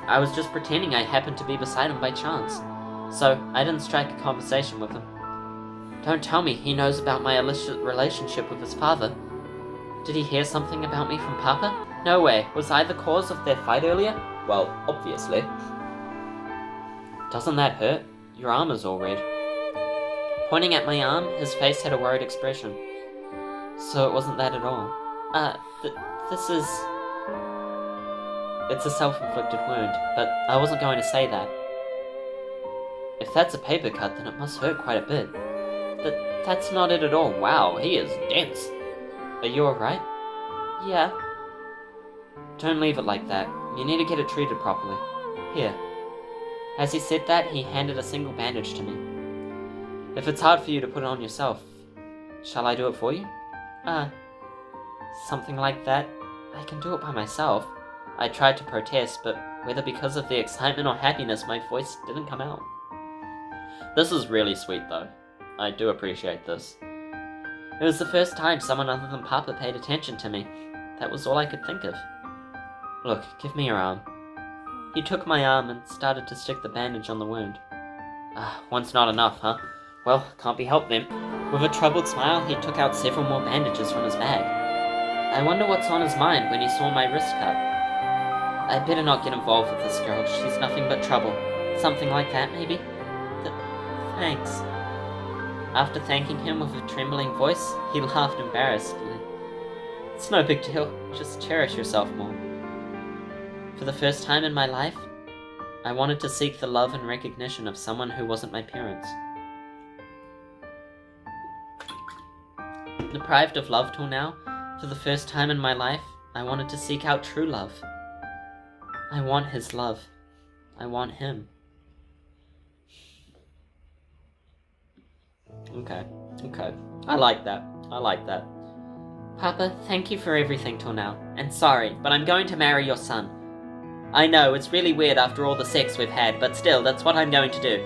S1: I was just pretending I happened to be beside him by chance, so I didn't strike a conversation with him. Don't tell me he knows about my illicit relationship with his father. Did he hear something about me from Papa? No way. Was I the cause of their fight earlier? Well, obviously. Doesn't that hurt? Your arm is all red. Pointing at my arm, his face had a worried expression. So it wasn't that at all. This is... It's a self-inflicted wound, but I wasn't going to say that. If that's a paper cut, then it must hurt quite a bit. But that's not it at all. Wow, he is dense. Are you alright? Yeah. Don't leave it like that. You need to get it treated properly. Here. As he said that, he handed a single bandage to me. If it's hard for you to put it on yourself, shall I do it for you? Something like that. I can do it by myself. I tried to protest, but whether because of the excitement or happiness, my voice didn't come out. This is really sweet, though. I do appreciate this. It was the first time someone other than Papa paid attention to me. That was all I could think of. Look, give me your arm. He took my arm and started to stick the bandage on the wound. One's not enough, huh? Well, can't be helped then. With a troubled smile, he took out several more bandages from his bag. I wonder what's on his mind when he saw my wrist cut. I better not get involved with this girl. She's nothing but trouble. Something like that, maybe? Thanks. After thanking him with a trembling voice, he laughed embarrassedly. It's no big deal. Just cherish yourself more. For the first time in my life, I wanted to seek the love and recognition of someone who wasn't my parents. Deprived of love till now, for the first time in my life, I wanted to seek out true love. I want his love. I want him. Okay. I like that. Papa, thank you for everything till now. And sorry, but I'm going to marry your son. I know, it's really weird after all the sex we've had, but still, that's what I'm going to do.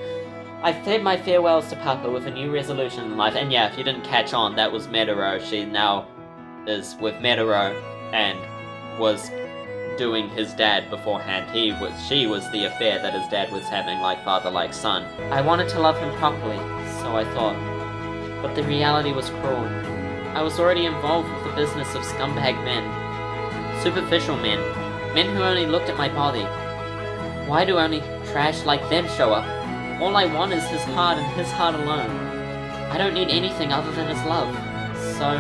S1: I've said my farewells to Papa with a new resolution in life, and yeah, if you didn't catch on, that was MenheRafflesia. She now is with MenheRafflesia and was doing his dad beforehand. She was the affair that his dad was having, like father, like son. I wanted to love him properly, so I thought. But the reality was cruel. I was already involved with the business of scumbag men. Superficial men. Men who only looked at my body. Why do only trash like them show up? All I want is his heart and his heart alone. I don't need anything other than his love. So...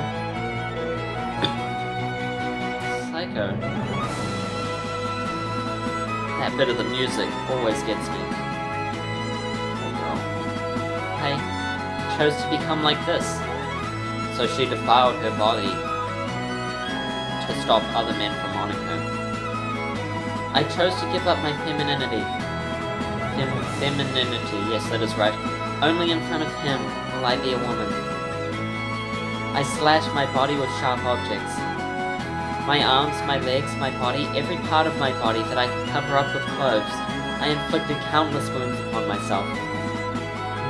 S1: Psycho. That bit of the music always gets me. Oh girl. I chose to become like this. So she defiled her body to stop other men from wanting her. I chose to give up my femininity. Femininity, yes, that is right. Only in front of him will I be a woman. I slashed my body with sharp objects. My arms, my legs, my body, every part of my body that I could cover up with clothes. I inflicted countless wounds upon myself.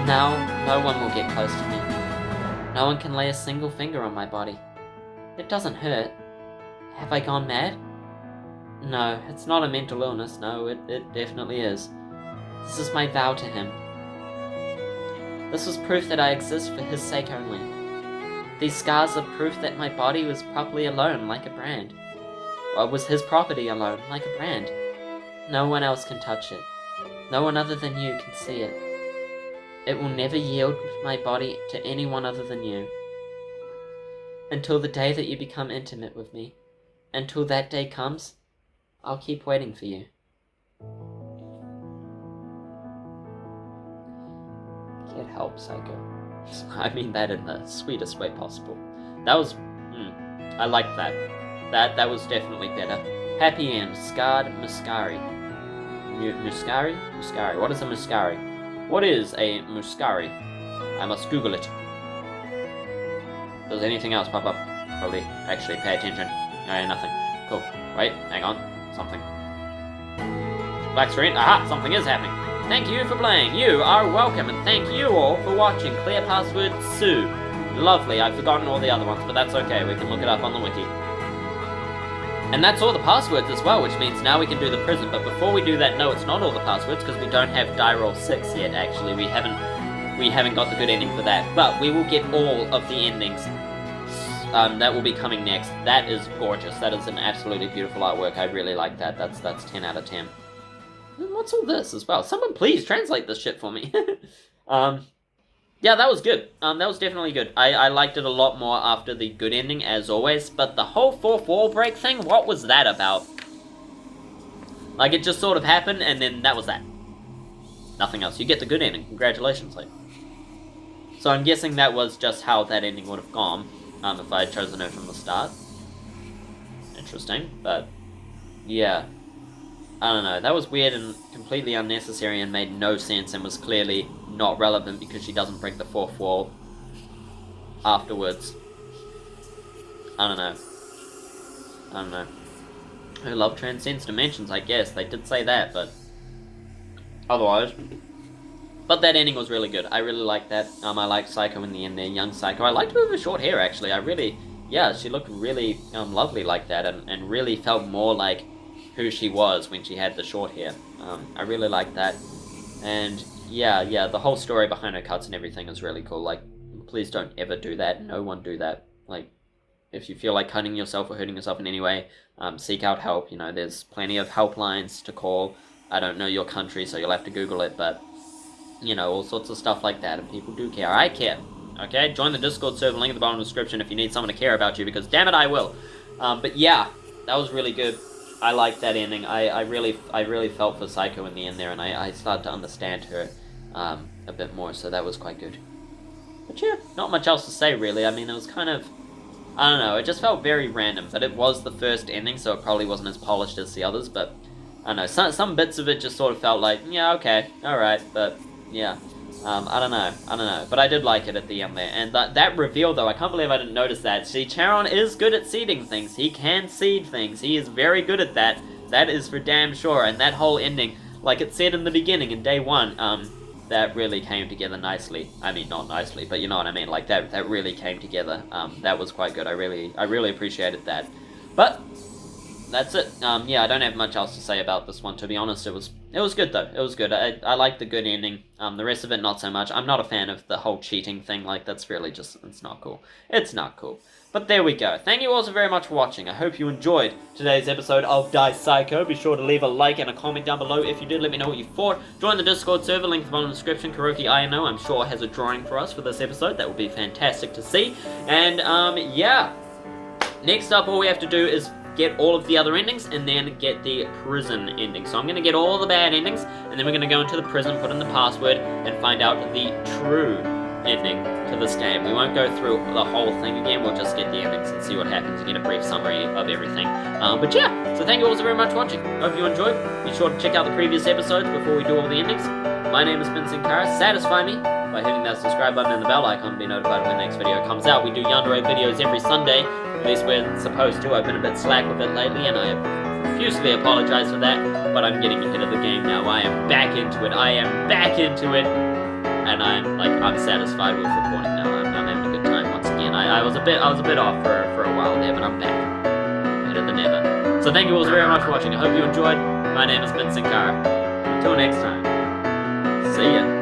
S1: Now, no one will get close to me. No one can lay a single finger on my body. It doesn't hurt. Have I gone mad? No, it's not a mental illness. No, it definitely is. This is my vow to him. This was proof that I exist for his sake only. These scars are proof that my body was properly alone, like a brand. Or was his property alone, like a brand. No one else can touch it. No one other than you can see it. It will never yield my body to anyone other than you. Until the day that you become intimate with me. Until that day comes, I'll keep waiting for you. Get help, Psycho. I mean that in the sweetest way possible. That was... I liked that. That was definitely better. Happy end. Scarred Muscari. Muscari? Muscari. What is a Muscari? What is a Muscari? I must Google it. Does anything else pop up? Probably. Actually, pay attention. Okay, nothing. Cool. Wait, hang on. Something. Black screen. Aha! Something is happening. Thank you for playing. You are welcome, and thank you all for watching. Clear password Sue. Lovely. I've forgotten all the other ones, but that's okay. We can look it up on the wiki. And that's all the passwords as well, which means now we can do the prison. But before we do that, no, it's not all the passwords, because we don't have die roll 6 yet, actually. We haven't got the good ending for that. But we will get all of the endings. That will be coming next. That is gorgeous. That is an absolutely beautiful artwork. I really like that. That's 10 out of 10. And what's all this as well? Someone please translate this shit for me. Yeah, that was good. That was definitely good. I liked it a lot more after the good ending, as always. But the whole fourth wall break thing, what was that about? Like, it just sort of happened, and then that was that. Nothing else. You get the good ending. Congratulations, like. So I'm guessing that was just how that ending would have gone, if I had chosen it from the start. Interesting, but yeah. I don't know, that was weird and completely unnecessary and made no sense and was clearly not relevant because she doesn't break the fourth wall afterwards. I don't know. Her love transcends dimensions, I guess. They did say that, but otherwise. But that ending was really good. I really liked that. I liked Psycho in the end there, young Psycho. I liked her with her short hair, actually. Yeah, she looked really lovely like that and really felt more like who she was when she had the short hair. I really liked that. And yeah, the whole story behind her cuts and everything is really cool. Like, please don't ever do that. No one do that. Like, if you feel like cutting yourself or hurting yourself in any way, seek out help. You know, there's plenty of helplines to call. I don't know your country, so you'll have to Google it, but, you know, all sorts of stuff like that, and people do care. I care. Okay? Join the Discord server, link in the bottom of the description if you need someone to care about you, because damn it, I will. But yeah, that was really good. I liked that ending. I really felt for Psycho in the end there, and I started to understand her a bit more, so that was quite good. But yeah, not much else to say, really. I mean, it was kind of, I don't know, it just felt very random, but it was the first ending, so it probably wasn't as polished as the others, but I don't know, some bits of it just sort of felt like, yeah, okay, alright, but yeah. I don't know, but I did like it at the end there, and that reveal, though, I can't believe I didn't notice that. See, Charon is good at seeding things. He can seed things. He is very good at that. That is for damn sure, and that whole ending, like it said in the beginning, in day one, that really came together nicely. I mean, not nicely, but you know what I mean, like, that really came together. That was quite good. I really appreciated that. But that's it. Yeah, I don't have much else to say about this one, to be honest. It was good, though. It was good. I liked the good ending. The rest of it, not so much. I'm not a fan of the whole cheating thing. Like, that's really just, it's not cool. It's not cool. But there we go. Thank you all so very much for watching. I hope you enjoyed today's episode of Die Psycho. Be sure to leave a like and a comment down below if you did. Let me know what you thought. Join the Discord server, link in the bottom of the description. Kuroki INO, I'm sure, has a drawing for us for this episode. That would be fantastic to see. And, yeah. Next up, all we have to do is get all of the other endings, and then get the prison ending. So I'm going to get all the bad endings, and then we're going to go into the prison, put in the password, and find out the true ending to this game. We won't go through the whole thing again, we'll just get the endings and see what happens and get a brief summary of everything. But yeah, so thank you all so very much for watching. Hope you enjoyed. Be sure to check out the previous episodes before we do all the endings. My name is Ben Sinkara. Satisfy me by hitting that subscribe button and the bell icon to be notified when the next video comes out. We do Yandere videos every Sunday. At least we're supposed to. I've been a bit slack with it lately, and I profusely apologize for that, but I'm getting ahead of the game now. I am back into it. And I'm satisfied with recording now. I'm having a good time once again. I was a bit off for a while there, but I'm back. Better than ever. So thank you all very much for watching. I hope you enjoyed. My name has been Sankara. Until next time. See ya.